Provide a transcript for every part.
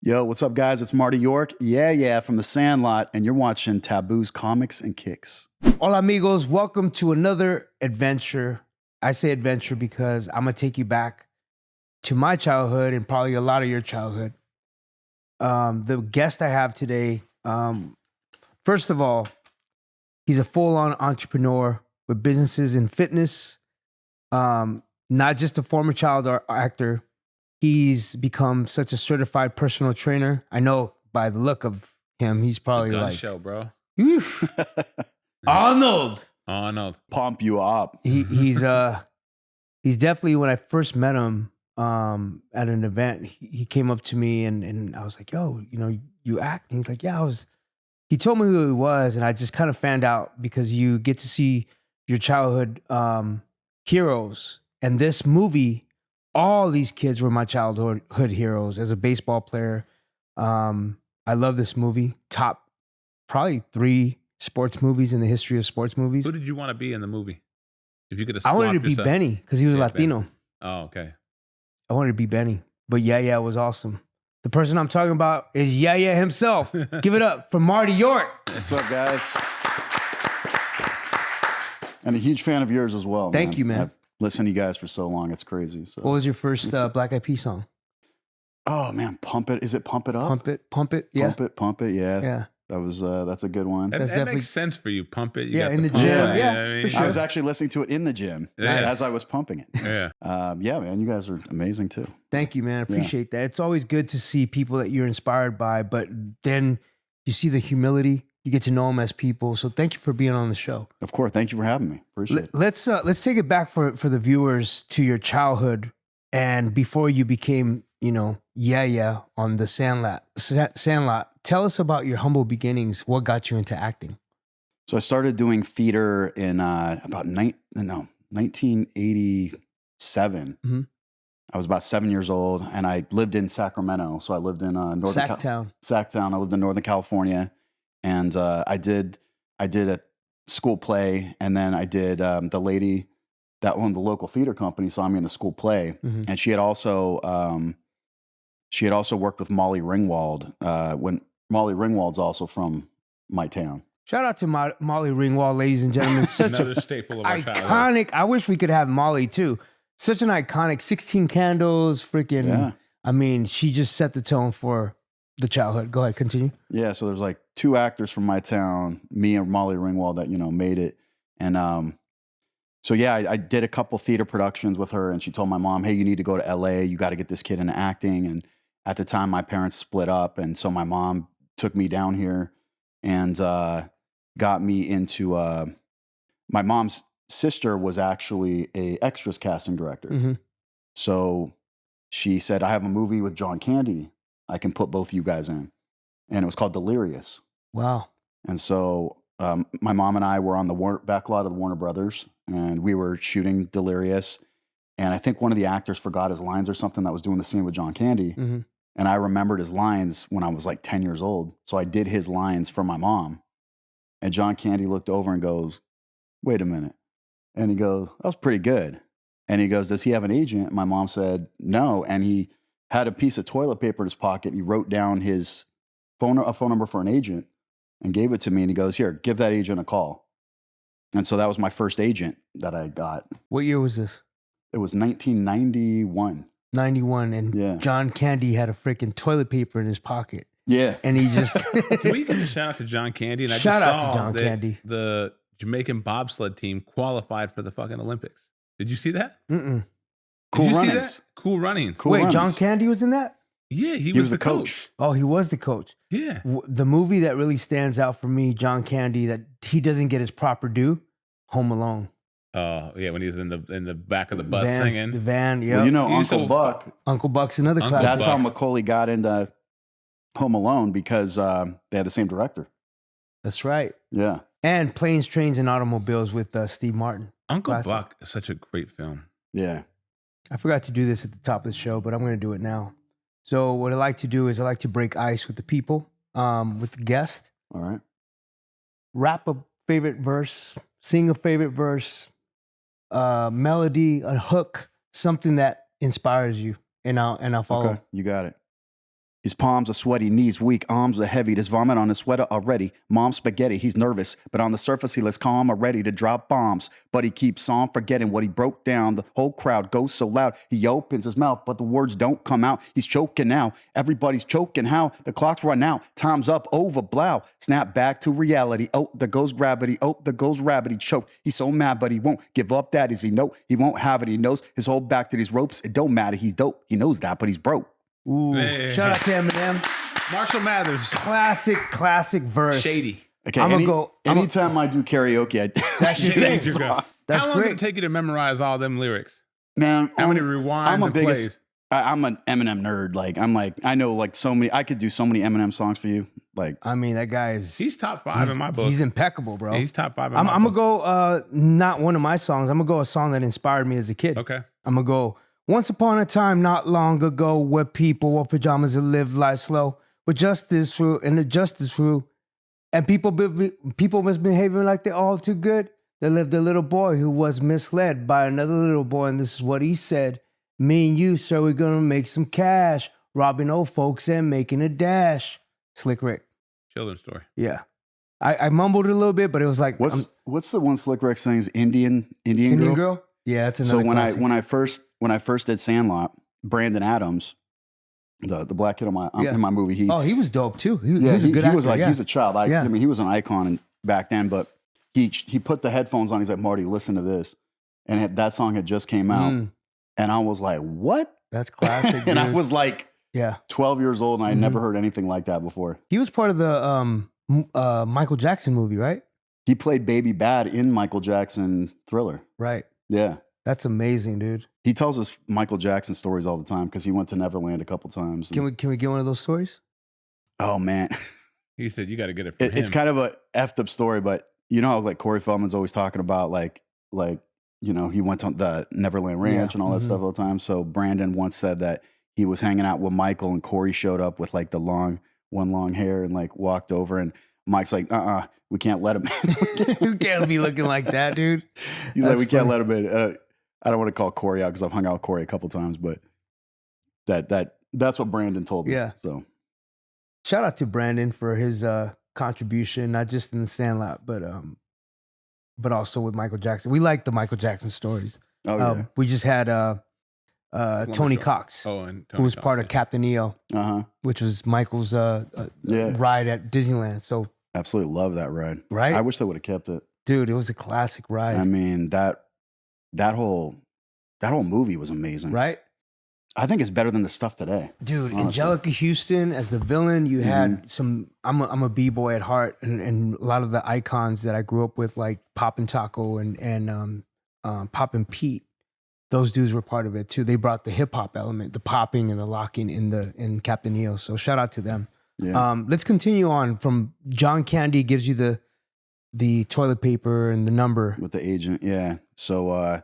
Yo, what's up, guys? It's Marty York. Yeah, from the Sandlot, and you're watching Taboo's Comics and Kicks. Hola, amigos. Welcome to another adventure. I say adventure because I'm going to take you back to my childhood and probably a lot of your childhood. The guest I have today, first of all, he's a full-on entrepreneur with businesses in fitness, not just a former child actor. He's become such a certified personal trainer. I know by the look of him, he's probably the gun like, show, bro. Arnold. Pump you up. He's definitely, when I first met him at an event, he came up to me and I was like, yo, you act? And he's like, yeah, he told me who he was, and I just kind of fanned out because you get to see your childhood heroes. And this movie, all these kids were my childhood heroes. As a baseball player, I love this movie. Top probably 3 sports movies in the history of sports movies. Who did you want to be in the movie? If you could have I wanted to be Benny because he was Latino. Benny. Oh, okay. I wanted to be Benny, but yeah, was awesome. The person I'm talking about is Yeah himself. Give it up for Marty York. What's up, guys? And a huge fan of yours as well. Thank you, man. I've listened to you guys for so long. It's crazy. So. What was your first Black Eyed Peas song? Oh, man. Pump It. Is it Pump It Up? Pump it. Yeah. Pump it. Yeah. Yeah. That was, that's a good one. That makes sense for you. Pump it. You yeah, got in the pump gym. it, Yeah, I mean? for sure. I was actually listening to it in the gym as I was pumping it. Yeah. Yeah, man. You guys are amazing, too. Thank you, man. I appreciate that. It's always good to see people that you're inspired by, but then you see the humility. You get to know them as people. So thank you for being on the show. Of course. Thank you for having me. Appreciate it. Let's take it back for the viewers to your childhood and before you became, yeah on the Sandlot. Tell us about your humble beginnings. What got you into acting? So I started doing theater in about 1987. Mm-hmm. I was about 7 years old, and I lived in Sacramento. So I lived in Sacktown. Sacktown. I lived in Northern California, and I did a school play, and then I did the lady that owned the local theater company saw me in the school play, Mm-hmm. and she had also worked with Molly Ringwald when Molly Ringwald's also from my town. Shout out to Molly Ringwald, ladies and gentlemen. Such Another a staple of our childhood. iconic. I wish we could have Molly too. Such an iconic 16 Candles, freaking. Yeah. I mean, she just set the tone for the childhood. Go ahead, continue. Yeah, so there's like 2 actors from my town, me and Molly Ringwald, that made it, and so yeah, I did a couple theater productions with her, and she told my mom, "Hey, you need to go to L.A. You got to get this kid into acting." And at the time, my parents split up, and so my mom took me down here and got me into. My mom's sister was actually a extras casting director, Mm-hmm. so she said, "I have a movie with John Candy. I can put both you guys in," and it was called Delirious. Wow. And so my mom and I were on the back lot of the Warner Brothers, and we were shooting Delirious. And I think one of the actors forgot his lines or something that was doing the scene with John Candy. Mm-hmm. And I remembered his lines when I was like 10 years old. So I did his lines for my mom. And John Candy looked over and goes, "Wait a minute." And he goes, "That was pretty good." And he goes, "Does he have an agent?" My mom said, "No." And he had a piece of toilet paper in his pocket. He wrote down a phone number for an agent and gave it to me. And he goes, "Here, give that agent a call." And so that was my first agent that I got. What year was this? It was 1991. 91. And Yeah. John Candy had a freaking toilet paper in his pocket. Yeah. And he just... Can we give a shout out to John Candy? And Shout I out just to saw John that Candy. The Jamaican bobsled team qualified for the fucking Olympics. Did you see that? Mm-mm. Cool Did you see runnings. that? Cool running. Cool Wait, runnings. John Candy was in that? Yeah, he He was was the coach. Oh, he was the coach. Yeah. The movie that really stands out for me, John Candy, that he doesn't get his proper due, Home Alone. Oh, yeah, when he was in the back of the bus The singing. van, yeah. Well, He's Uncle so- Buck, Uncle Buck's another Uncle classic. that's how Bucks. Macaulay got into Home Alone, because they had the same director. That's right. Yeah. And Planes, Trains, and Automobiles with Steve Martin. Uncle Classic. Buck is such a great film. Yeah. I forgot to do this at the top of the show, but I'm going to do it now. So what I like to do is I like to break ice with the people, with the guest, All right. rap a favorite verse, sing a favorite verse, melody, a hook, something that inspires you, and I'll follow. Okay. You got it. His palms are sweaty, knees weak, arms are heavy. There's vomit on his sweater already. Mom's spaghetti, he's nervous, but on the surface he looks calm or ready to drop bombs. But he keeps on forgetting what he broke down. The whole crowd goes so loud. He opens his mouth, but the words don't come out. He's choking now. Everybody's choking. How? The clock's run out. Time's up. Over. Blow. Snap back to reality. Oh, there goes gravity. Oh, there goes rabbit. He choked. He's so mad, but he won't give up that. Is he know? He won't have it. He knows his whole back to these ropes. It don't matter. He's dope. He knows that, but he's broke. Ooh, Man. shout out to Eminem. Marshall Mathers. Classic verse. Shady. Okay, I'm gonna go. Anytime I do karaoke, That's your thing. Your guy. That's How long did great. it take you to memorize all them lyrics? Man, How many rewinds and plays? I'm an Eminem nerd. I know like so many. I could do so many Eminem songs for you. Like, I mean, that guy is. He's top 5 in my book. He's impeccable, bro. Yeah, he's top 5 in I'm my gonna book. go. Not one of my songs. I'm gonna go a song that inspired me as a kid. Okay. I'm gonna go. Once upon a time, not long ago, where people wore pajamas and lived life slow, with justice through and the justice through, and people misbehaving like they're all too good. There lived a little boy who was misled by another little boy, and this is what he said: "Me and you, sir, we're gonna make some cash, robbing old folks and making a dash." Slick Rick. Children's story. Yeah, I mumbled it a little bit, but it was like what's the one Slick Rick sings? Indian girl. Yeah, that's another. So when I first did Sandlot, Brandon Adams, the black kid in my movie, he was dope too. He was a good actor. He was a child. I mean, he was an icon back then. But he put the headphones on. He's like, Marty, listen to this, and that song had just came out, and I was like, what? That's classic. And I was like, 12 years old, and I never heard anything like that before. He was part of the Michael Jackson movie, right? He played Baby Bad in Michael Jackson Thriller. Right. Yeah. That's amazing, dude. He tells us Michael Jackson stories all the time because he went to Neverland a couple times. Can we get one of those stories? Oh man, he said you got to get it from him. It's kind of a effed up story, but you know how like Corey Feldman's always talking about like you know he went on the Neverland Ranch and all that stuff all the time. So Brandon once said that he was hanging out with Michael and Corey showed up with like the long hair and like walked over and Mike's like, we can't let him in. You can't be looking like that, dude. He's like, we can't let him in. I don't want to call Corey out because I've hung out with Corey a couple times, but that's what Brandon told me. Yeah. So shout out to Brandon for his contribution, not just in the Sandlot, but also with Michael Jackson. We like the Michael Jackson stories. Oh yeah. We just had Tony Cox, and Tony who was Cox, part of Captain EO, which was Michael's ride at Disneyland. So absolutely love that ride. Right? I wish they would have kept it. Dude, it was a classic ride. I mean, that whole movie was amazing. Right? I think it's better than the stuff today. Dude, honestly. Angelica Houston as the villain. You had some. I'm a b-boy at heart, and a lot of the icons that I grew up with, like Poppin' Taco and Poppin' Pete. Those dudes were part of it too. They brought the hip hop element, the popping and the locking in Captain EO. So shout out to them. Yeah. Let's continue on from John Candy gives you the toilet paper and the number with the agent. Yeah. So I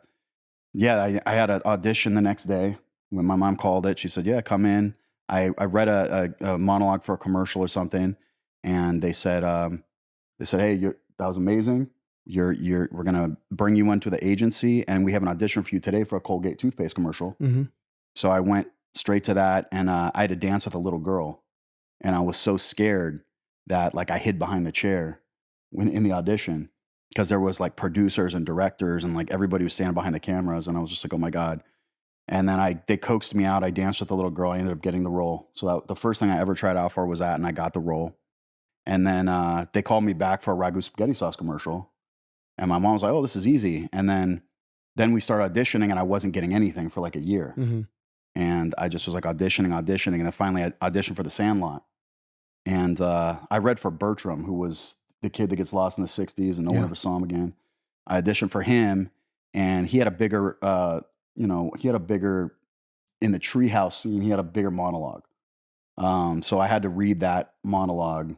had an audition the next day. When my mom called it, she said, yeah, come in. I read a monologue for a commercial or something. And they said, hey, that was amazing. We're going to bring you into the agency and we have an audition for you today for a Colgate toothpaste commercial. Mm-hmm. So I went straight to that and I had to dance with a little girl. And I was so scared that like I hid behind the chair in the audition because there was like producers and directors and like everybody was standing behind the cameras. And I was just like, oh my God. And then they coaxed me out. I danced with the little girl. I ended up getting the role. So the first thing I ever tried out for was that, and I got the role. And then they called me back for a ragu spaghetti sauce commercial. And my mom was like, oh, this is easy. And then we started auditioning, and I wasn't getting anything for like a year. Mm-hmm. And I just was like auditioning. And then finally I auditioned for The Sandlot. And I read for Bertram, who was the kid that gets lost in the 60s and no one ever saw him again. I auditioned for him, and he had a bigger... in the treehouse scene, he had a bigger monologue. So I had to read that monologue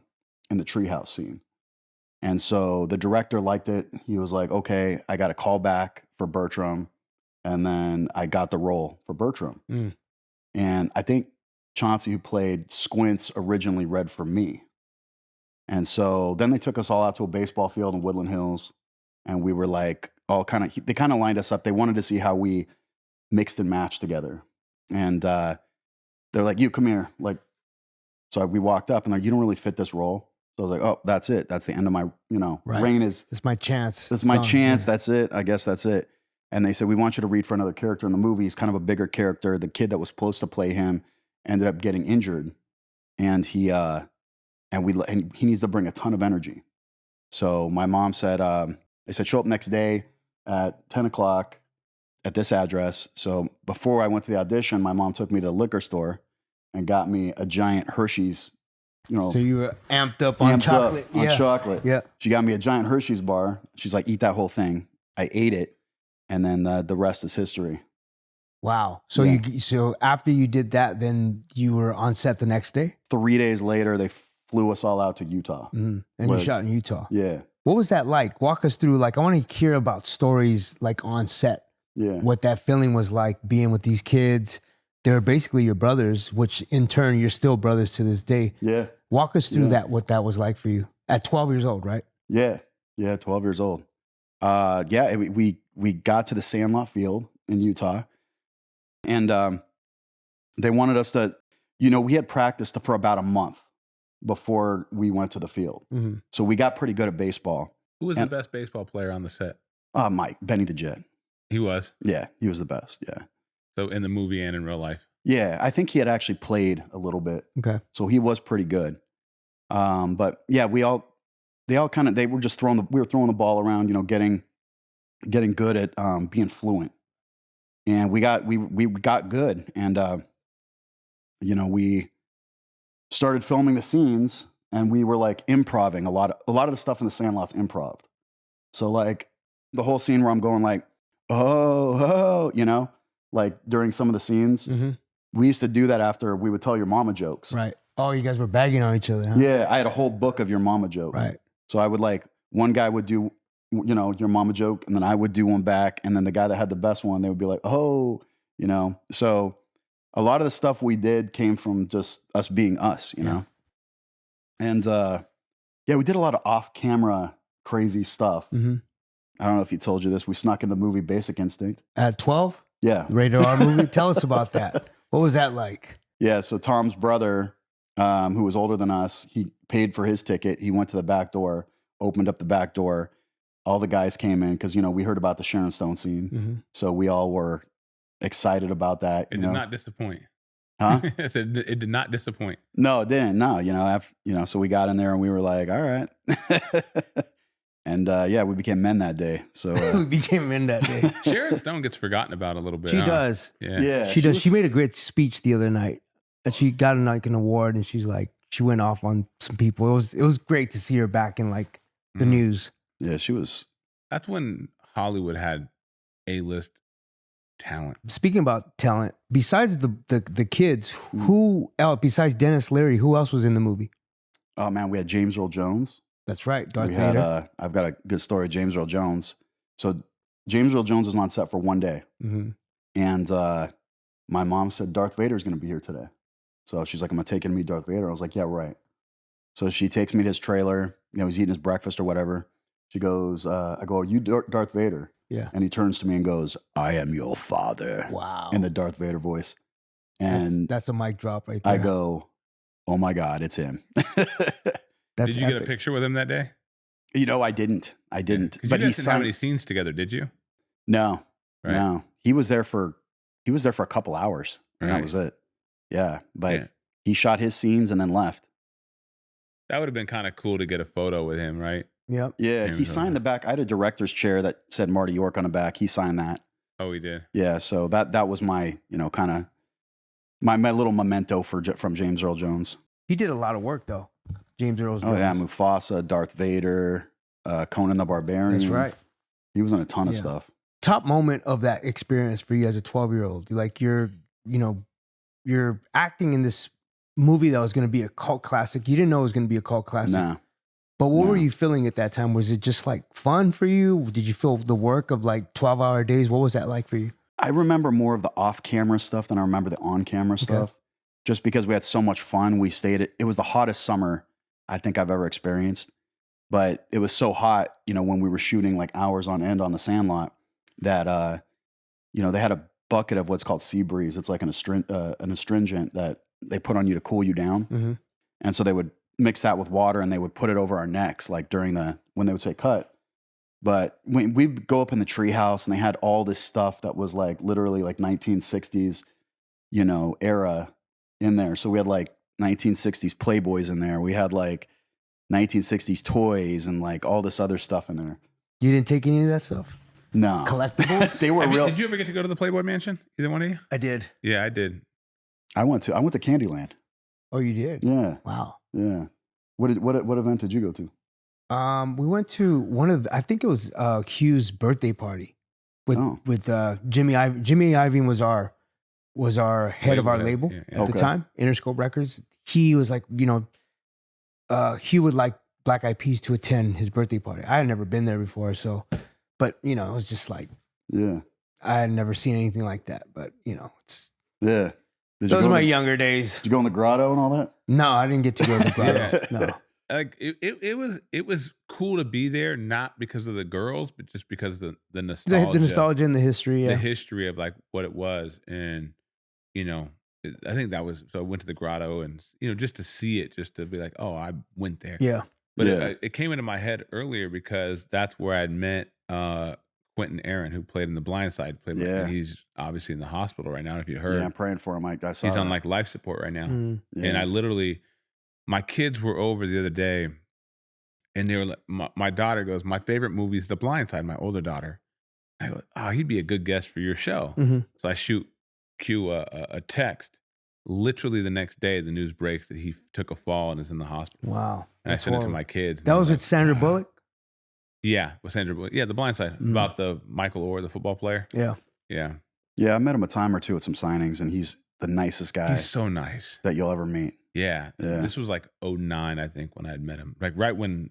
in the treehouse scene. And so the director liked it. He was like, okay, I got a call back for Bertram. And then I got the role for Bertram. Mm. And I think Chauncey, who played Squints, originally read for me. And so then they took us all out to a baseball field in Woodland Hills. And we were like, they kind of lined us up. They wanted to see how we mixed and matched together. And they're like, you come here. Like, So we walked up and like, you don't really fit this role. So I was like, oh, that's it. That's the end of my, Right. reign is. It's my chance. It's my Gone. chance. Yeah. That's it. I guess that's it. And they said, we want you to read for another character in the movie. He's kind of a bigger character. The kid that was supposed to play him ended up getting injured. And he needs to bring a ton of energy. So my mom said, they said, show up next day at 10 o'clock at this address. So before I went to the audition, my mom took me to the liquor store and got me a giant Hershey's, So you were amped up on chocolate. On chocolate. Yeah. She got me a giant Hershey's bar. She's like, eat that whole thing. I ate it. And then the rest is history. Wow. So so after you did that, then you were on set the next day? 3 days later, they flew us all out to Utah. Mm-hmm. And you shot in Utah. Yeah. What was that like? Walk us through, like, I want to hear about stories like on set. Yeah. What that feeling was like being with these kids. They're basically your brothers, which in turn, you're still brothers to this day. Yeah. Walk us through that, what that was like for you at 12 years old, right? Yeah. Yeah. 12 years old. We got to the Sandlot field in Utah and they wanted us to, we had practiced for about a month before we went to the field. Mm-hmm. So we got pretty good at baseball. Who was the best baseball player on the set? Mike, Benny the Jet. He was? Yeah, he was the best. Yeah. So in the movie and in real life? Yeah, I think he had actually played a little bit. Okay. So he was pretty good. But yeah, we were just throwing the ball around, getting good at being fluent. And we got good. And we started filming the scenes and we were like improving a lot of the stuff in the Sandlot's improv. So like the whole scene where I'm going like, oh, like during some of the scenes, we used to do that after we would tell your mama jokes. Right. Oh, you guys were bagging on each other, huh? Yeah. I had a whole book of your mama jokes. Right. So I would like, one guy would do, your mama joke, and then I would do one back. And then the guy that had the best one, they would be like, oh, so a lot of the stuff we did came from just us being us, you know? And we did a lot of off camera crazy stuff. Mm-hmm. I don't know if he told you this. We snuck in the movie Basic Instinct. At 12? Yeah. The rated R movie? Tell us about that. What was that like? Yeah. So Tom's brother, who was older than us, he paid for his ticket. He went to the back door, opened up the back door. All the guys came in because, we heard about the Sharon Stone scene. Mm-hmm. So we all were excited about that. It did not disappoint. Huh? I said it did not disappoint. No, it didn't. No, so we got in there and we were like, all right. And we became men that day. So we became men that day. Sharon Stone gets forgotten about a little bit. She does. Yeah. She does. She made a great speech the other night. And she got an award, and she's like, she went off on some people. It was great to see her back in like the news. Yeah, she was. That's when Hollywood had A-list talent. Speaking about talent, besides the kids, who else besides Dennis Leary? Who else was in the movie? Oh man, we had James Earl Jones. That's right, Darth Vader. I've got a good story of James Earl Jones. So James Earl Jones was on set for one day. Mm-hmm. And my mom said, Darth Vader is going to be here today. So she's like, I'm going to take him to meet Darth Vader. I was like, yeah, right. So she takes me to his trailer. He's eating his breakfast or whatever. She goes, I go, are you Darth Vader? Yeah. And he turns to me and goes, I am your father. Wow. In the Darth Vader voice. And that's a mic drop right there. I go, oh my God, it's him. Did you get a picture with him that day? I didn't. But you guys didn't have any scenes together, did you? No. Right. No. He was there for a couple hours and that was it. Yeah. But he shot his scenes and then left. That would have been kind of cool to get a photo with him, right? Yep. Yeah. He signed the back. I had a director's chair that said Marty York on the back. He signed that. Oh, he did. Yeah. So that was my, kind of my little memento from James Earl Jones. He did a lot of work though. James Earl Jones. Oh yeah. Mufasa, Darth Vader, Conan the Barbarian. That's right. He was in a ton of stuff. Top moment of that experience for you as a 12-year-old. Like you're acting in this movie that was going to be a cult classic. You didn't know it was going to be a cult classic. Nah. But what were you feeling at that time? Was it just like fun for you? Did you feel the work of like 12-hour days? What was that like for you? I remember more of the off-camera stuff than I remember the on-camera stuff. Just because we had so much fun. It was the hottest summer I think I've ever experienced. But it was so hot, when we were shooting like hours on end on the Sandlot that, they had a bucket of what's called sea breeze. It's like an astringent that they put on you to cool you down. Mm-hmm. And so they would mix that with water and they would put it over our necks, like when they would say cut. But when we'd go up in the treehouse and they had all this stuff that was like literally like 1960s, era in there. So we had like 1960s Playboys in there. We had like 1960s toys and like all this other stuff in there. You didn't take any of that stuff? No. Collectibles? They were real. Did you ever get to go to the Playboy Mansion? Either one of you? I did. Yeah, I did. I went to Candyland. Oh, you did? Yeah. Wow. Yeah. What event did you go to? We went to I think it was Hugh's birthday party with Jimmy Iovine. Jimmy Iovine was our head of our label at the time, Interscope Records. He was like, he would like Black Eyed Peas to attend his birthday party. I had never been there before, but it was just like, yeah, I had never seen anything like that. But it's yeah. Those were my younger days. Did you go in the grotto and all that? No, I didn't get to go to the grotto. No. Like it was cool to be there, not because of the girls, but just because the nostalgia, the nostalgia and the history, the history of like what it was, and I think that was so. I went to the grotto, and just to see it, just to be like, oh, I went there. Yeah, but it came into my head earlier because that's where I'd met Quentin Aaron, who played in The Blind Side. And he's obviously in the hospital right now. If you heard, yeah, I'm praying for him. I saw he's that. on like life support right now, Yeah. and I literally. My kids were over the other day, and they were like, my daughter goes, my favorite movie is The Blind Side, my older daughter. I go, oh, he'd be a good guest for your show. Mm-hmm. So I shoot Q a text. Literally the next day, the news breaks that he took a fall and is in the hospital. Wow. And I sent it to my kids. That was with Sandra Bullock? Yeah, with Sandra Bullock. Yeah, The Blind Side, about the Michael Orr, the football player. Yeah. Yeah. Yeah, I met him a time or two at some signings, and he's the nicest guy. He's so nice. That you'll ever meet. Yeah. This was like 2009, I think, when I had met him. Like right when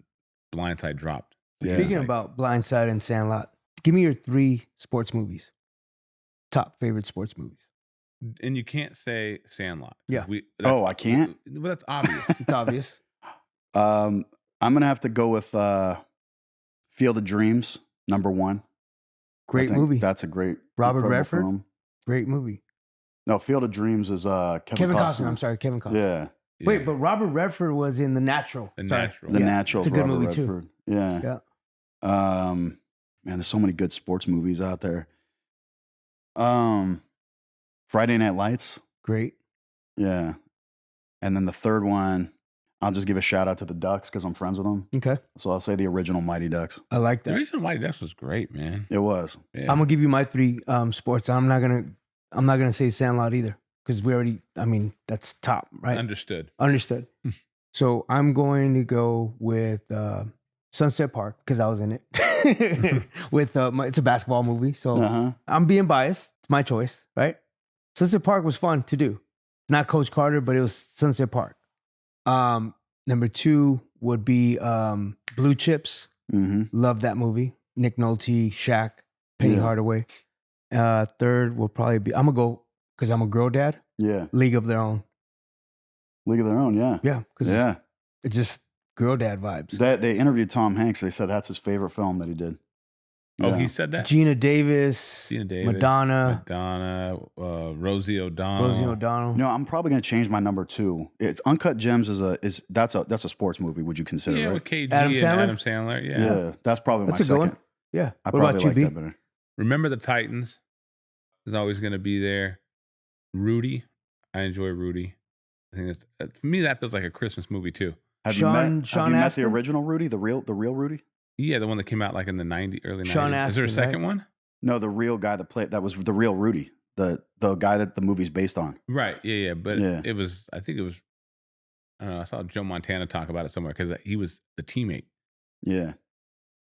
Blindside dropped. Yeah. Speaking about Blindside and Sandlot, give me your 3 sports movies. Top favorite sports movies. And you can't say Sandlot. Yeah. I can't? Well, that's obvious. It's obvious. I'm going to have to go with Field of Dreams, number 1. Great movie. That's a great Robert Redford. Film. Great movie. No, Field of Dreams is Kevin Costner. I'm sorry, Kevin Costner. Yeah. Wait, but Robert Redford was in The Natural. The Natural. The Natural. It's a good Robert movie Redford. too. Yeah. Yeah. Man, there's so many good sports movies out there. Friday Night Lights. Great. Yeah. And then the third one, I'll just give a shout out to the Ducks because I'm friends with them. Okay. So I'll say the original Mighty Ducks. I like The that. reason Mighty Ducks was great, man. It was. Yeah. I'm gonna give you my 3 sports. I'm not gonna say Sandlot either because that's top, right? Understood. So I'm going to go with Sunset Park because I was in it. With it's a basketball movie, so I'm being biased. It's my choice, right? Sunset Park was fun to do. Not Coach Carter, but it was Sunset Park. Number 2 would be Blue Chips. Mm-hmm. Love that movie. Nick Nolte, Shaq, Penny Hardaway. Third will probably be, I'm going to go, because I'm a girl dad. Yeah. League of Their Own. League of Their Own, yeah. Yeah. Because it's just girl dad vibes. They interviewed Tom Hanks. They said that's his favorite film that he did. Oh, he said that? Gina Davis, Madonna, Rosie O'Donnell. No, I'm probably going to change my number 2. It's Uncut Gems that's a sports movie. Would you consider? Yeah, right? with KG Adam and Sandler? Adam Sandler. Yeah. Yeah, that's probably That's my a good second. one. Yeah. I What probably about you, like B? that better. Remember the Titans is always going to be there. Rudy, I enjoy Rudy. I think that's for me. That feels like a Christmas movie too. Have Sean you met the Astin? original Rudy, the real Rudy? Yeah, the one that came out like in the early 90s. Sean Is there a Astin, second right? one? No, the real guy that was the real Rudy, the guy that the movie's based on. Right. Yeah. But Yeah. it was. I think it was. I don't know. I saw Joe Montana talk about it somewhere because he was the teammate. Yeah.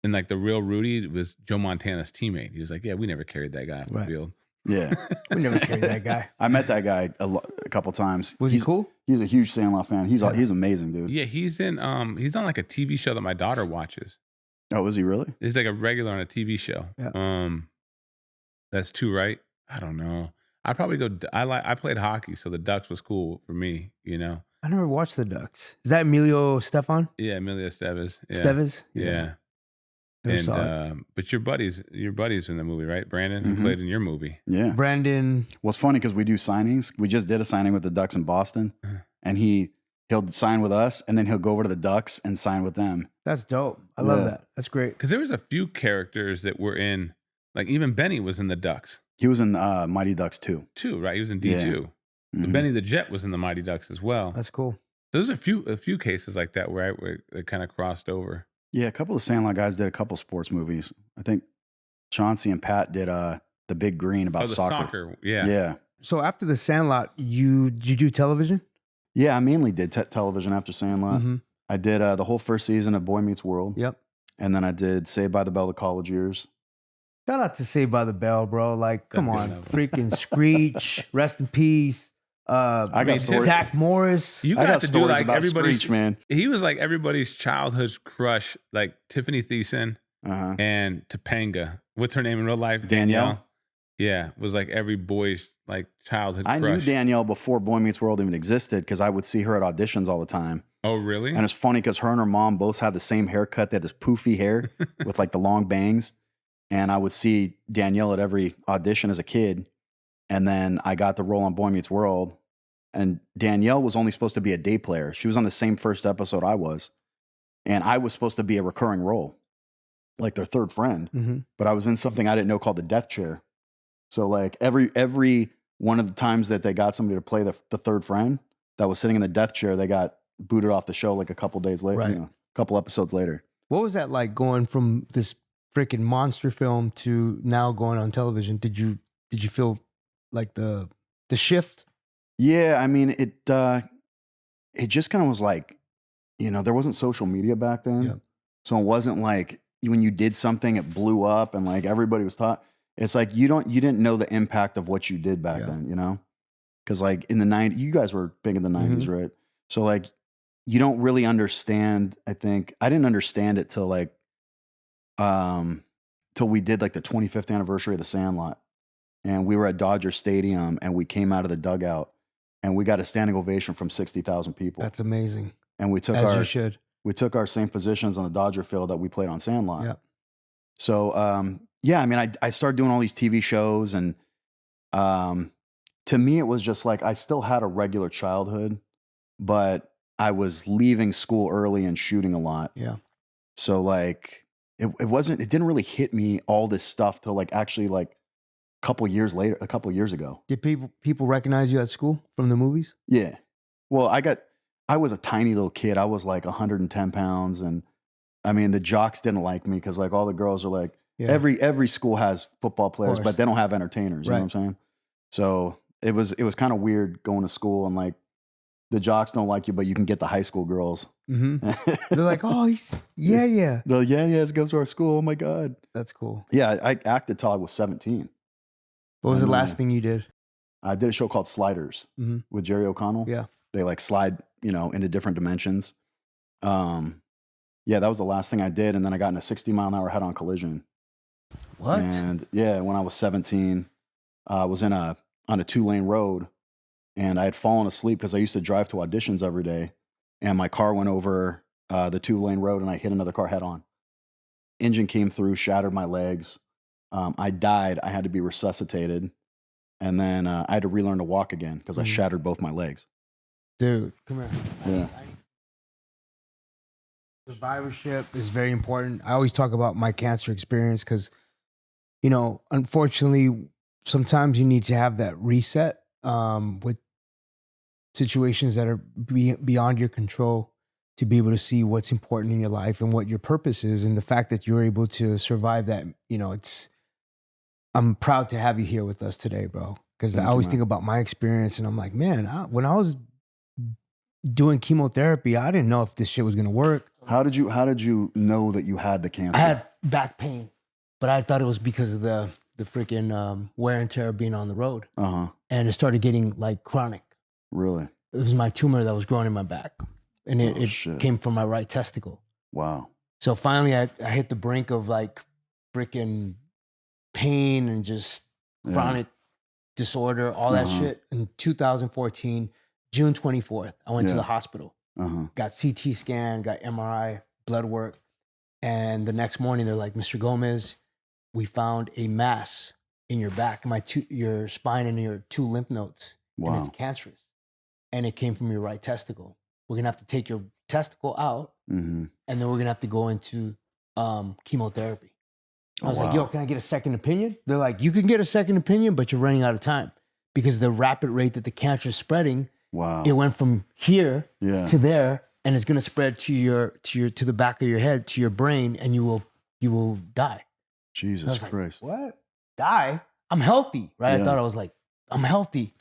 And like the real Rudy was Joe Montana's teammate. He was like, "Yeah, we never carried that guy off the field." Yeah. We never carried that guy. I met that guy a couple times. Was he cool? He's a huge Sandlot fan. He's amazing, dude. Yeah, he's on like a TV show that my daughter watches. Oh, is he really? He's like a regular on a TV show. Yeah. That's 2, right? I don't know. I'd probably go. I played hockey, so the Ducks was cool for me. I never watched the Ducks. Is that Emilio Stefan? Yeah, Emilio Estevez. Yeah. Estevez? Yeah. Never saw it. But your buddy's in the movie, right? Brandon, who played in your movie. Yeah. Brandon. Well, it's funny because we do signings. We just did a signing with the Ducks in Boston, and he He'll sign with us, and then he'll go over to the Ducks and sign with them. That's dope. I love Yeah. that. That's great. Because there was a few characters that were in, like even Benny was in the Ducks He was in Mighty Ducks 2. too, right? He was in D2. Mhm. Benny the Jet was in the Mighty Ducks as well. That's cool. There's a few cases like that where it kind of crossed over. Yeah, a couple of Sandlot guys did a couple sports movies. I think Chauncey and Pat did The Big Green about the soccer. Yeah. Yeah. So after the Sandlot, did you do television? Yeah, I mainly did television after Sandlot. Mm-hmm. I did the whole first season of Boy Meets World. Yep. And then I did Saved by the Bell, the college years. Shout out to Saved by the Bell, bro. Like, come on. Definitely. Freaking Screech. Rest in peace. I got stories. Zach Morris. You I got got to do stories like about everybody's. Screech, man. He was like everybody's childhood crush, like Tiffany Thiessen Uh-huh. and Topanga. What's her name in real life? Danielle? Yeah, was like every boy's like childhood I crush. knew Danielle before Boy Meets World even existed because I would see her at auditions all the time. Oh, really? And it's funny because her and her mom both had the same haircut. They had this poofy hair with like the long bangs. And I would see Danielle at every audition as a kid. And then I got the role on Boy Meets World. And Danielle was only supposed to be a day player. She was on the same first episode I was. And I was supposed to be a recurring role, like their third friend. Mm-hmm. But I was in something I didn't know called the death chair. So like every one of the times that they got somebody to play the third friend that was sitting in the death chair, they got booted off the show like a couple days later, Right. a couple episodes later. What was that like going from this freaking monster film to now going on television? Did you feel like the shift? Yeah, I mean it just kind of was like, there wasn't social media back then. Yep. So it wasn't like when you did something, it blew up and like everybody was taught. It's like you didn't know the impact of what you did back Yeah. then, Because like in the 90s, you guys were big in the 90s, Mm-hmm. right? So like you don't really understand. I think I didn't understand it till like till we did like the 25th anniversary of the Sandlot, and we were at Dodger Stadium, and we came out of the dugout, and we got a standing ovation from 60,000 people. That's amazing. And we took As you should. our same positions on the Dodger field that we played on Sandlot. Yeah. So yeah, I mean, I started doing all these TV shows, and to me, it was just like I still had a regular childhood, but I was leaving school early and shooting a lot. Yeah. So like it didn't really hit me all this stuff till like actually like a couple years ago. Did people recognize you at school from the movies? Yeah. Well, I was a tiny little kid. I was like 110 pounds. And I mean, the jocks didn't like me because like all the girls are like, Yeah. every school has football players, course. but they don't have entertainers. You know what I'm saying? So it was kind of weird going to school and like the jocks don't like you, but you can get the high school girls. Mm-hmm. They're like, oh, yeah. They're like, yeah, it goes to our school. Oh my God. That's cool. Yeah, I acted till I was 17. What was I the know. last thing you did? I did a show called Sliders Mhm. with Jerry O'Connell. Yeah. They like slide, into different dimensions. Yeah, that was the last thing I did. And then I got in a 60-mile-an-hour head-on collision. What? And yeah, when I was 17, I was on a 2-lane road, and I had fallen asleep because I used to drive to auditions every day. And my car went over the 2-lane road, and I hit another car head on. Engine came through, shattered my legs. I died. I had to be resuscitated. And then I had to relearn to walk again because I shattered both my legs. Dude, come here. Yeah. Survivorship is very important. I always talk about my cancer experience because, unfortunately, sometimes you need to have that reset with situations that are beyond your control to be able to see what's important in your life and what your purpose is. And the fact that you're able to survive that, I'm proud to have you here with us today, bro. Because I always think about my experience and I'm like, man, when I was doing chemotherapy, I didn't know if this shit was going to work. How did you know that you had the cancer? I had back pain, but I thought it was because of the freaking wear and tear of being on the road. Uh-huh. And it started getting like chronic. Really? It was my tumor that was growing in my back. And it shit. came from my right testicle. Wow. So finally I hit the brink of like freaking pain and just chronic disorder, all that shit. In 2014, June 24th, I went to the hospital. Got CT scan, got MRI, blood work. And the next morning, they're like, Mr. Gomez, we found a mass in your back, your spine and your 2 lymph nodes. Wow. And it's cancerous. And it came from your right testicle. we're gonna have to take your testicle out, Mm-hmm. and then we're gonna have to go into chemotherapy. I Oh, was like, yo, wow. can I get a second opinion? They're like, you can get a second opinion, but you're running out of time because the rapid rate that the cancer is spreading, Wow. it went from here Yeah. to there, and it's gonna spread to the back of your head, to your brain, and you will die. I Jesus was like, Christ. what? Die? I'm healthy, right? Yeah. I thought I was like, I'm healthy.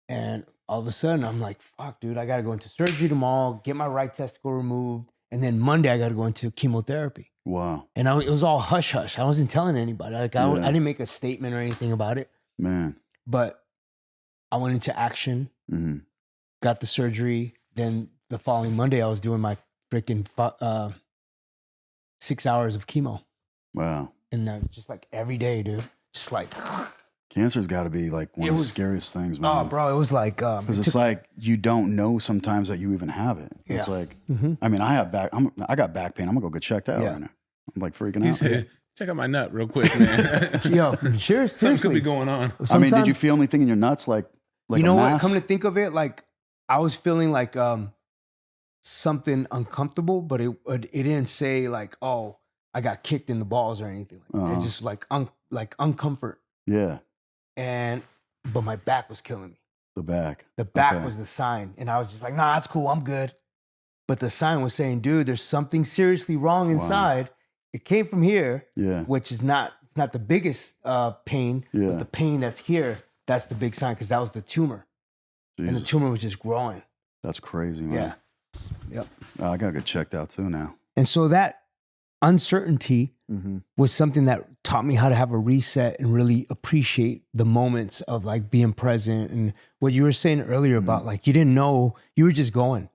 And all of a sudden, I'm like, fuck, dude, I got to go into surgery tomorrow, get my right testicle removed. And then Monday, I got to go into chemotherapy. Wow. And it was all hush hush. I wasn't telling anybody. Like, I Yeah. didn't make a statement or anything about it. Man. But I went into action, Mm-hmm. got the surgery. Then the following Monday, I was doing my freaking 6 hours of chemo. Wow. And just like every day, dude. Just like, Cancer's got to be like one It of the was- scariest things, man. oh, bro, it was like, Because it's like you don't know sometimes that you even have it. It's Yeah. like, Mhm. I mean, I got back pain. I'm gonna go get checked out Yeah. right now. I'm like freaking He out. said, check out my nut real quick, man. yo, Something seriously. could be going on. I mean, did Sometimes- you feel anything in your nuts like you a know what? mass? Come to think of it, like I was feeling like something uncomfortable, but it didn't say like, oh, I got kicked in the balls or anything like that. Uh-huh. It's just like uncomfort. Yeah, But my back was killing me. the back. The back Okay. was the sign, and I was just like, nah, that's cool, I'm good. But the sign was saying, dude, there's something seriously wrong Wow. inside. It came from here, Yeah, which is not the biggest pain, Yeah. but the pain that's here, that's the big sign because that was the tumor, and the Jesus. tumor was just growing. That's crazy, man. Yeah. Yep. Oh, I gotta get checked out too now. And so that uncertainty Mm-hmm. was something that taught me how to have a reset and really appreciate the moments of like being present. And what you were saying earlier about like, you didn't know, you were just going.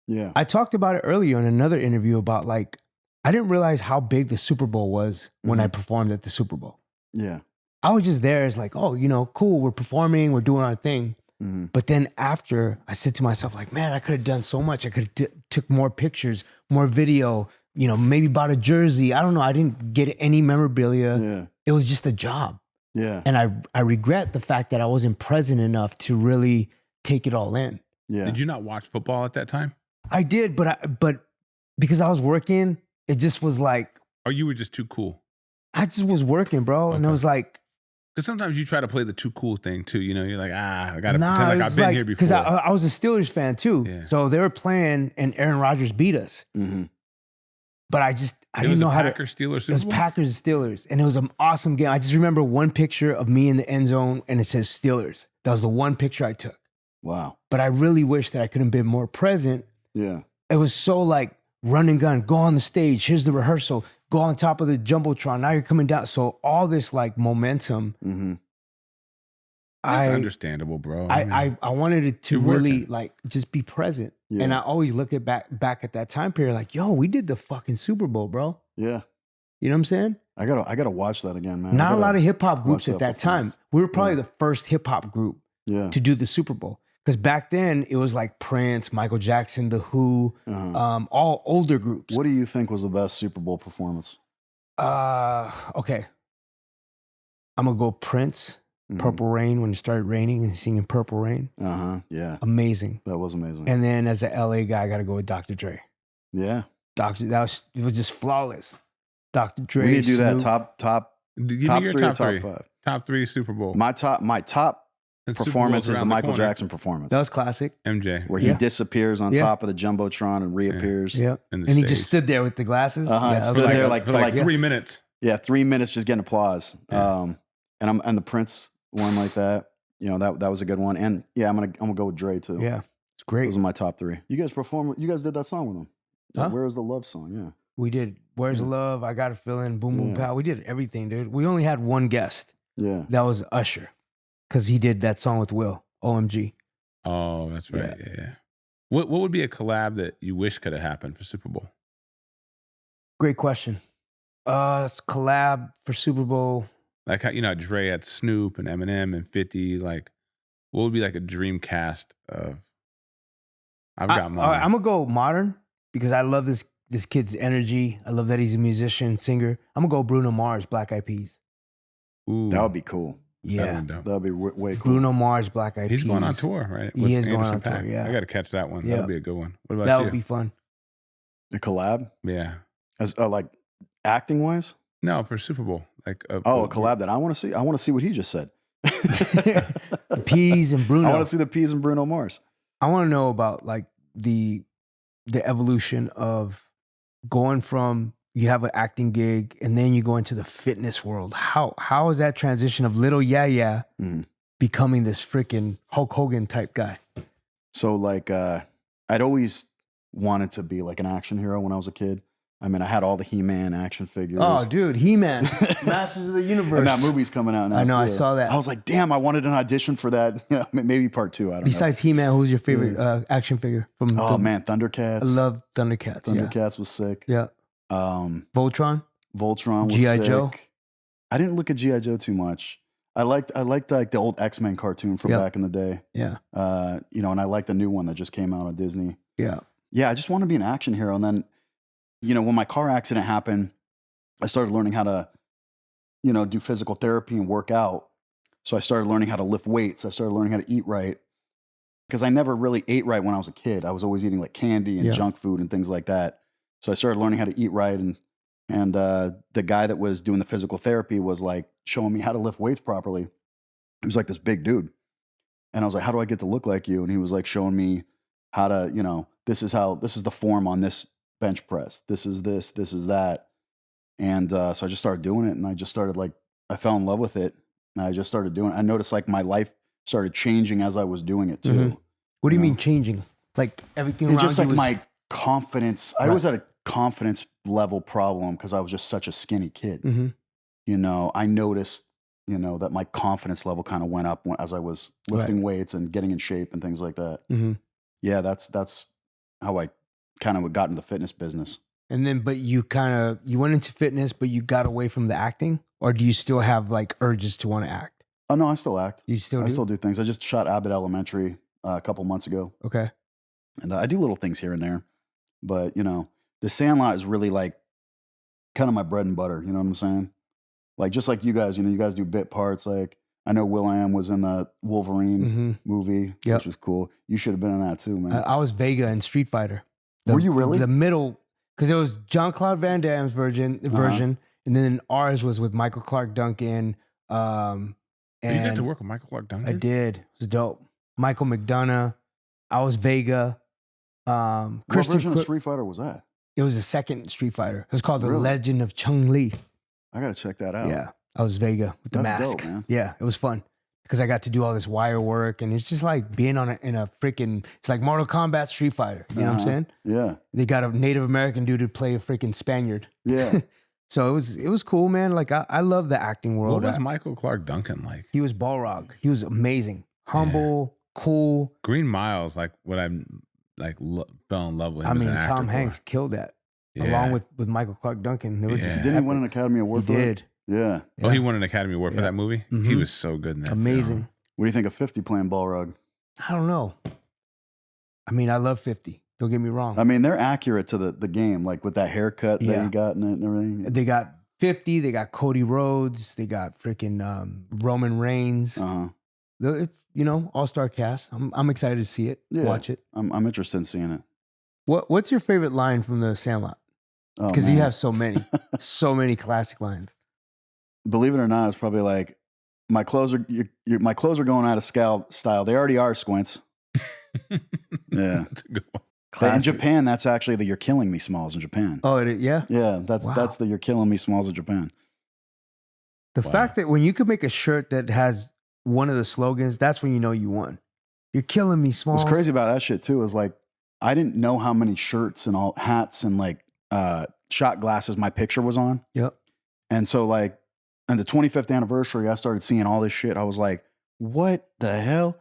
Yeah. I talked about it earlier in another interview about like, I didn't realize how big the Super Bowl was when I performed at the Super Bowl. Yeah. I was just there as like, oh, cool, we're performing, we're doing our thing. Mm-hmm. But then after, I said to myself, like, man, I could have done so much. I could have took more pictures, more video, maybe bought a jersey. I don't know. I didn't get any memorabilia. Yeah. It was just a job. Yeah. And I regret the fact that I wasn't present enough to really take it all in. Yeah. Did you not watch football at that time? I did, but because I was working, it just was like, Or you were just too cool? I just was working, bro. And it Okay. was like, Because sometimes you try to play the too cool thing too. You're like, I got to nah, pretend it like was I've been here before. because I was a Steelers fan too. Yeah. So they were playing and Aaron Rodgers beat us. Mm-hmm. But I It didn't was know a how to. Packers Steelers It Super was Bowl? Packers and Steelers, and it was an awesome game. I just remember one picture of me in the end zone, and it says Steelers. That was the one picture I took. Wow. But I really wish that I could have been more present. Yeah. It was so like run and gun, go on the stage, here's the rehearsal, go on top of the Jumbotron, now you're coming down. So all this like momentum, Mm-hmm. That's understandable, bro. I wanted it to You're really working. like just be present. Yeah. And I always look at back at that time period like, yo, we did the fucking Super Bowl, bro. Yeah. You know what I'm saying? I gotta watch that again, man. Not a lot of hip hop groups watch at that that time. performance. We were probably Yeah. the first hip hop group Yeah. to do the Super Bowl. Because back then it was like Prince, Michael Jackson, The Who, Uh-huh. all older groups. What do you think was the best Super Bowl performance? Okay. I'm gonna go Prince, Purple Rain, when it started raining and singing Purple Rain. Uh-huh. Yeah. Amazing. That was amazing. And then as a LA guy, I gotta go with Dr. Dre. yeah. It was just flawless. Dr. Dre. We need to do that Snoop. top Give top me your three or top top three. five. Top three Super Bowl. My top And Super performance Bowl's is the around Michael corner. Jackson performance. That was classic. MJ. where he Yeah. disappears on Yeah. top of the Jumbotron and reappears. Yeah. And the And he stage. just stood there with the glasses. Uh-huh, Yeah, and that was stood like- there for like- like for 3 minutes. Yeah, 3 minutes just getting applause. Yeah. And the Prince one like that. That was a good one. And yeah, I'm gonna go with Dre too. Yeah. It's great. Those are my top three. You guys did that song with him. Huh? Where is the Love song? Yeah. We did Where's the Yeah. Love? I Got a Feeling, Boom Boom Yeah. Pow. We did everything, dude. We only had one guest. Yeah. That was Usher. Because he did that song with Will, OMG. Oh, that's right. Yeah. What would be a collab that you wish could have happened for Super Bowl? Great question. It's collab for Super Bowl. Like how Dre had Snoop and Eminem and 50. Like, what would be like a dream cast of? I've got mine. I'm going to go modern because I love this kid's energy. I love that he's a musician, singer. I'm going to go Bruno Mars, Black Eyed Peas. Ooh, That would be cool. Yeah. That'd be way cool. Bruno Mars, Black Eyed Peas. He's going on tour, right? He is going on tour, yeah. I got to catch that one. Yeah. That'll be a good one. What about That you? would be fun. The collab? Yeah. As like acting wise? No, for Super Bowl. Like a collab that I want to see. I want to see what he just said. The Peas and Bruno. I want to see the Peas and Bruno Mars. I want to know about like the evolution of going from you have an acting gig and then you go into the fitness world. How is that transition of little Yaya becoming this freaking Hulk Hogan type guy? So like I'd always wanted to be like an action hero when I was a kid. I mean, I had all the He-Man action figures. Oh, dude, He-Man, Masters of the Universe. And that movie's coming out now. I know, too. I saw that. I was like, damn, I wanted an audition for that. You know, maybe part 2. I don't know. Besides He-Man, who's your favorite action figure from? Man, Thundercats. I love Thundercats. Thundercats was sick. Yeah. Voltron was G.I. sick. Joe. I didn't look at G.I. Joe too much. I liked like the old X-Men cartoon from back in the day. Yeah. You know, and I like the new one that just came out on Disney. Yeah. Yeah, I just want to be an action hero. And then, you know, when my car accident happened, I started learning how to, you know, do physical therapy and work out. So I started learning how to lift weights. I started learning how to eat right. Because I never really ate right when I was a kid. I was always eating like candy and junk food and things like that. So I started learning how to eat right. And the guy that was doing the physical therapy was like showing me how to lift weights properly. He was like this big dude. And I was like, how do I get to look like you? And he was like showing me how to, you know, this is the form on this bench press. This is that. And so I just started doing it, and I just started I fell in love with it, and I just started doing it. I noticed like my life started changing as I was doing it too. Mm-hmm. What do you mean changing? Like everything around just you like was... my confidence. I always had a confidence level problem because I was just such a skinny kid. Mm-hmm. You know, I noticed, you know, that my confidence level kind of went up as I was lifting weights and getting in shape and things like that. Mm-hmm. Yeah, that's how I kind of got into the fitness business. And then, but you went into fitness, but you got away from the acting, or do you still have like urges to want to act? Oh no, I still act. You still do? I still do things. I just shot Abbott Elementary a couple months ago. Okay. And I do little things here and there, but you know, the Sandlot is really like kind of my bread and butter. You know what I'm saying? Like just like you guys, you know, you guys do bit parts. Like I know Will.i.am was in the Wolverine movie, which was cool. You should have been in that too, man. I was Vega in Street Fighter. Were you really? The middle, because it was Jean-Claude Van Damme's version, and then ours was with Michael Clark Duncan. And you got to work with Michael Clark Duncan? I did. It was dope. Michael McDonough. I was Vega. What version of Street Fighter was that? It was the second Street Fighter. It was called The Legend of Chung-Li. I got to check that out. Yeah. I was Vega with the mask. Dope, man. Yeah, it was fun because I got to do all this wire work, and it's just like being in a freaking. It's like Mortal Kombat Street Fighter. You know what I'm saying? Yeah. They got a Native American dude to play a freaking Spaniard. Yeah. So it was cool, man. Like I love the acting world. What was Michael Clark Duncan like? He was Balrog. He was amazing, humble, cool. Green Mile's like what I'm like fell in love with him. I mean, Tom Hanks killed that along with Michael Clark Duncan. They were just didn't he win an Academy Award for it? He did. Yeah. Oh, he won an Academy Award for that movie? Mm-hmm. He was so good in that Amazing. film. What do you think of 50 playing Balrog? I don't know. I mean, I love 50. Don't get me wrong. I mean, they're accurate to the game, like with that haircut that he got in it and everything. They got 50. They got Cody Rhodes. They got freaking Roman Reigns. It's, you know, all-star cast. I'm excited to see it. Yeah, watch it. I'm interested in seeing it. What's your favorite line from the Sandlot? Because you have so many classic lines. Believe it or not, it's probably like my clothes are my clothes are going out of style. They already are, Squints. Yeah, that's a good one. But in Japan, that's actually the "You're Killing Me" Smalls in Japan. Oh, yeah, yeah. That's the "You're Killing Me" Smalls in Japan. The fact that when you could make a shirt that has one of the slogans, that's when you know you won. You're killing me, Smalls. What's crazy about that shit too is like I didn't know how many shirts and all hats and like shot glasses my picture was on. Yep. And so like on the 25th anniversary, I started seeing all this shit. I was like, what the hell?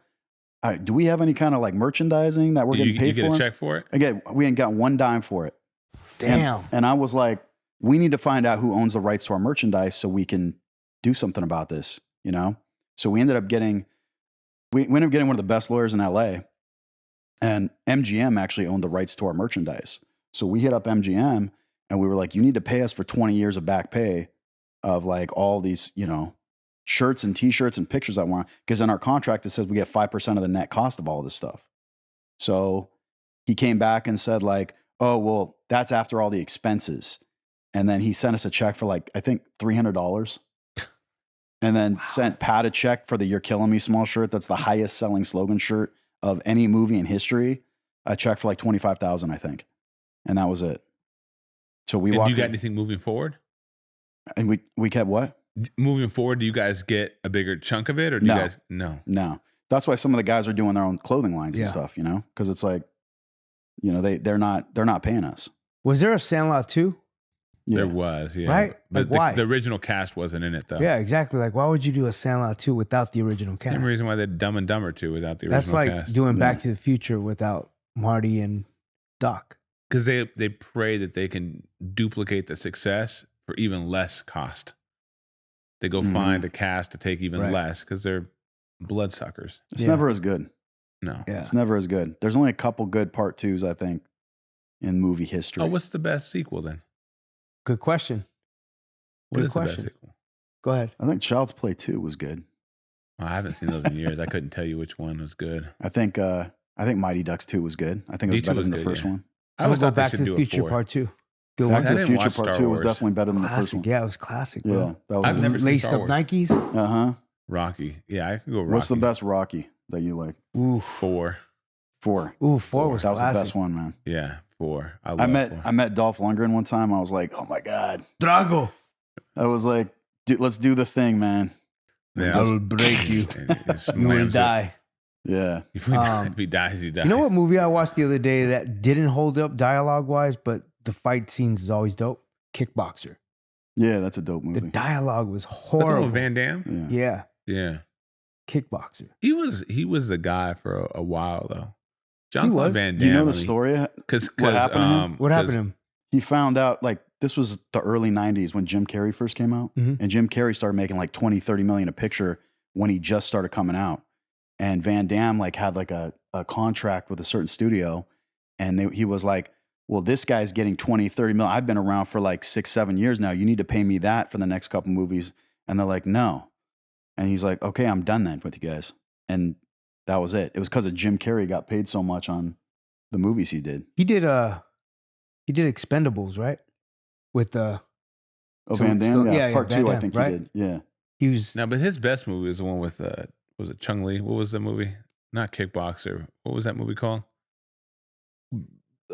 Do we have any kind of like merchandising that we're getting paid for? You get a check for it? Again, we ain't got one dime for it. Damn. And I was like, we need to find out who owns the rights to our merchandise so we can do something about this, you know? So we ended up getting one of the best lawyers in LA, and MGM actually owned the rights to our merchandise. So we hit up MGM and we were like, you need to pay us for 20 years of back pay of like all these, you know, shirts and T-shirts and pictures I want, because in our contract it says we get 5% of the net cost of all of this stuff. So he came back and said like, oh, well, that's after all the expenses. And then he sent us a check for like, I think $300. And then sent Pat a check for the You're Killing Me small shirt. That's the highest selling slogan shirt of any movie in history. A check for like 25,000, I think. And that was it. So we walked. Do you got anything moving forward? And we kept what? Moving forward, do you guys get a bigger chunk of it, or do you guys No. That's why some of the guys are doing their own clothing lines and stuff, you know? Because it's like, you know, they're not paying us. Was there a Sandlot 2? Yeah. There was, yeah. Right? But Like, why? the original cast wasn't in it, though. Yeah, exactly. Like, why would you do a Sandlot 2 without the original cast? Same reason why they did Dumb and Dumber 2 without the original That's like cast. doing Back to the Future without Marty and Doc. Because they pray that they can duplicate the success for even less cost. They go find a cast to take even less because they're bloodsuckers. It's never as good. No. Yeah. It's never as good. There's only a couple good part 2s, I think, in movie history. Oh, what's the best sequel then? Good question. What Good is the question. best sequel? Go ahead. I think Child's Play 2 was good. Well, I haven't seen those in years. I couldn't tell you which one was good. I think Mighty Ducks 2 was good. I think it was D2 better was than the good, first yeah. one. I I'm always gonna thought go they Back should to do the a Future 4. Part 2. Good Back one. to I the didn't Future watch Part Star 2 was Wars. definitely better than the first Classic. one. Yeah, it was classic, bro. Yeah, that was I've never seen Laced Star up Wars. Nikes. Uh-huh. Rocky. Yeah, I could go Rocky. What's the best Rocky that you like? Ooh, 4. 4. ooh, 4 was That was classic. the best one, man. Yeah, 4. I I met Dolph Lundgren one time. I was like, oh my God. Drago. I was like, dude, let's do the thing, man. Yeah. I will break you. And You will slams it. die. Yeah. If he dies, he dies. You know what movie I watched the other day that didn't hold up dialogue wise, but the fight scenes is always dope? Kickboxer. Yeah, that's a dope movie. The dialogue was That's the one horrible. with Van Damme? Yeah. Yeah, Yeah. Kickboxer. He was the guy for a while though. John was. Van Damme. Do you know the story? Because What happened to him? What happened to him? He found out, like, this was the early 90s when Jim Carrey first came out. Mhm. And Jim Carrey started making like 20, 30 million a picture when he just started coming out. And Van Damme like had like a contract with a certain studio. And he was like, well, this guy's getting 20, 30 million. I've been around for like 6, 7 years now. You need to pay me that for the next couple movies. And they're like, no. And he's like, okay, I'm done then with you guys. And that was it. It was because of Jim Carrey got paid so much on the movies he did. He did Expendables, right? With Oh, So Van Damme? still- Yeah, yeah, part Van 2, I Damme, think right? he did. Yeah. he was No, but his best movie was the one with was it Chung Lee? What was the movie? Not Kickboxer. What was that movie called?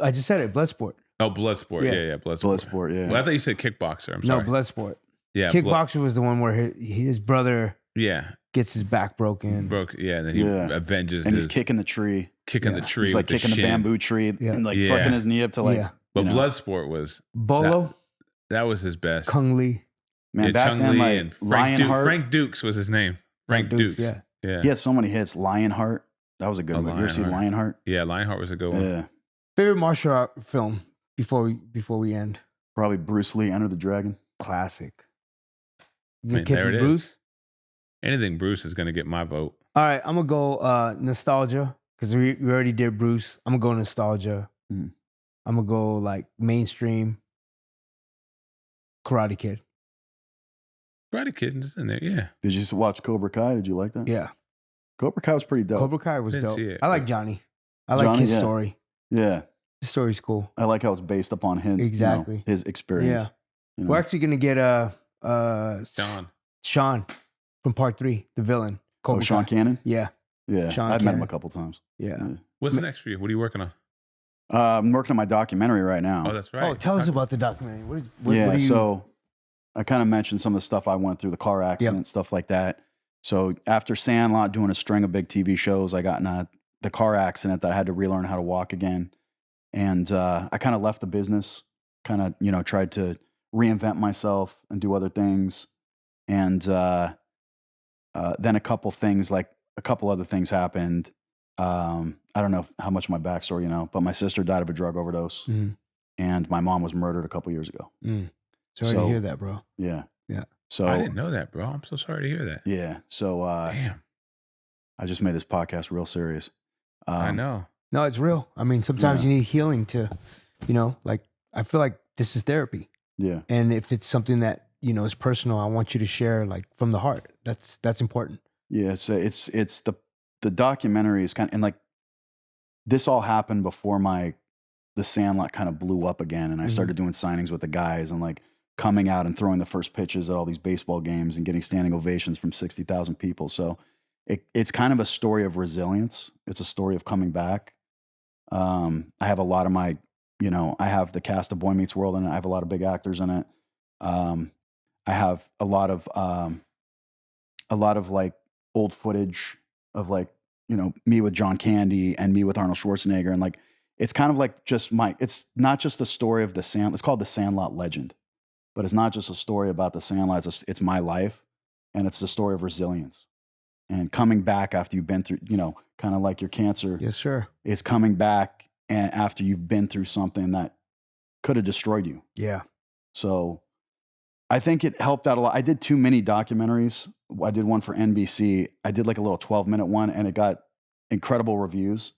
I just said it, Bloodsport. Oh, Bloodsport. Yeah. Yeah, Bloodsport. Bloodsport, yeah. Well, I thought you said Kickboxer. I'm No, sorry. Bloodsport. Yeah, Kickboxer was the one where his brother yeah, gets his back broken. broke. Yeah, and then he Yeah. avenges And his he's kicking the tree. kicking Yeah. the tree. He's like with the kicking the shin. bamboo tree Yeah. and like Yeah. fucking his knee up to like, Yeah. But you know. Bloodsport was Bolo, that was his best. Kung Lee, Man, Yeah, back Chung then, Lee like and Frank Dukes. Lionheart, Frank Dukes was his name. Frank Dukes. Yeah. Yeah. he had so many hits. Lionheart, that was a good Oh, one. You ever seen Lionheart? Yeah, Lionheart was a good one. Yeah. Favorite martial art film before we end. Probably Bruce Lee, Enter the Dragon. Classic. You I gonna mean, kick there with it Bruce? is. Anything Bruce is going to get my vote. All right, I'm gonna go nostalgia because we already did Bruce. I'm gonna go nostalgia. Mhm. I'm gonna go like mainstream. Karate Kid. Karate Kid is in there. Yeah. Did you watch Cobra Kai? Did you like that? Yeah, Cobra Kai was pretty dope. Cobra Kai was Didn't dope. see it, I like but- Johnny. I like Johnny, his yeah. story. Yeah. His story's cool. I like how it's based upon him. Exactly. His experience. Yeah. You know? We're actually gonna get Sean. Sean from Part 3, the villain. Oh, Cobra Sean Kai. Cannon? Yeah, Yeah. Sean I've met him Cannon. a couple times. yeah. What's the next for you? What are you working on? I'm working on my documentary right now. Oh, that's right. Oh, tell us about the documentary. What yeah, do you, so I kind of mentioned some of the stuff I went through, the car accident, stuff like that. So after Sandlot, doing a string of big TV shows, I got in the car accident that I had to relearn how to walk again. And I kind of left the business, kind of, tried to reinvent myself and do other things. And then a couple other things happened. I don't know how much of my backstory, but my sister died of a drug overdose. Mhm. And my mom was murdered a couple years ago. Sorry to So- hear that, bro. Yeah. Yeah. So I didn't know that, bro. I'm so sorry to hear that. yeah. So Damn. I just made this podcast real serious. I know. No, it's real. I mean, sometimes Yeah. you need healing to, like I feel like this is therapy. Yeah. And if it's something that is personal, I want you to share like from the heart. That's important. Yeah, so it's the documentary is kind of, and like this all happened before the Sandlot kind of blew up again, and I started doing signings with the guys and like coming out and throwing the first pitches at all these baseball games and getting standing ovations from 60,000 people. So it's kind of a story of resilience. It's a story of coming back. I have a lot of my, I have the cast of Boy Meets World, and I have a lot of big actors in it. I have a lot of like old footage of like, me with John Candy and me with Arnold Schwarzenegger. And like, it's kind of like it's not just the story of the Sandlot. It's called the Sandlot Legend, but it's not just a story about the Sandlot. It's my life, and it's the story of resilience and coming back after you've been through, kind of like your cancer. Yes, sir. Is coming back and after you've been through something that could have destroyed you. Yeah. So I think it helped out a lot. I did 2 mini documentaries. I did one for NBC. I did like a little 12-minute one, and it got incredible reviews.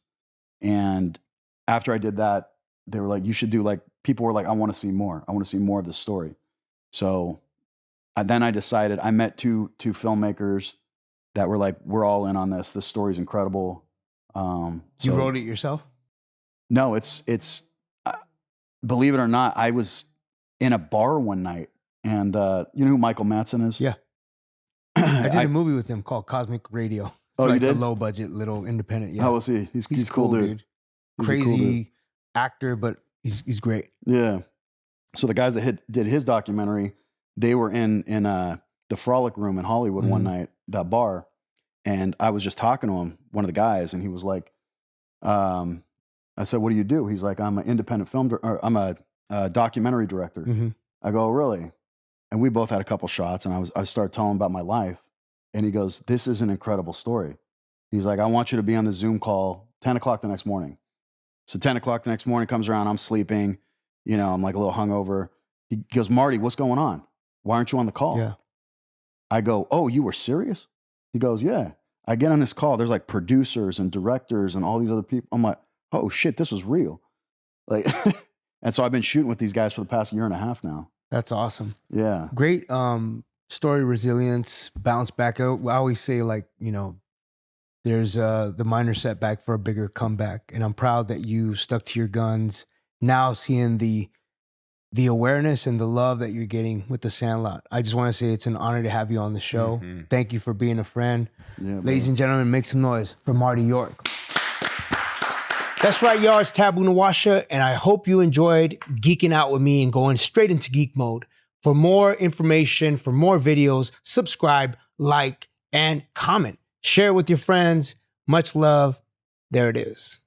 And after I did that, they were like, you should do like, people were like, I want to see more. I want to see more of this story. So then I decided, I met two filmmakers that were like, we're all in on this. This story's incredible. You wrote it yourself? No, it's believe it or not, I was in a bar one night, and you know who Michael Madsen is? Yeah. I did a movie with him called Cosmic Radio. It's like you did? A low budget, little independent. Yeah. How was he? He's cool, dude. He's Crazy a cool dude. actor, but he's great. Yeah. So the guys that did his documentary, they were in the Frolic Room in Hollywood one night, that bar, and I was just talking to him, one of the guys, and he was like, I said, "What do you do?" He's like, "I'm an independent I'm a documentary director." I go, "Oh, really?" And we both had a couple shots, and I started telling him about my life, and he goes, "This is an incredible story." He's like, "I want you to be on the Zoom call 10 o'clock the next morning." So 10 o'clock the next morning comes around, I'm sleeping, I'm like a little hungover. He goes, "Marty, what's going on? Why aren't you on the call?" Yeah. I go, "Oh, you were serious?" He goes, "Yeah." I get on this call. There's like producers and directors and all these other people. I'm like, "Oh shit, this was real." Like, and so I've been shooting with these guys for the past year and a half now. That's awesome. Yeah. Great story, resilience, bounce back out. I always say like, there's the minor setback for a bigger comeback. And I'm proud that you stuck to your guns. Now seeing the awareness and the love that you're getting with the Sandlot. I just want to say it's an honor to have you on the show. Thank you for being a friend. Yeah, ladies and gentlemen, make some noise for Marty York. That's right, y'all. It's Taboo Nawasha, and I hope you enjoyed geeking out with me and going straight into geek mode. For more information, for more videos, subscribe, like, and comment. Share with your friends. Much love. There it is.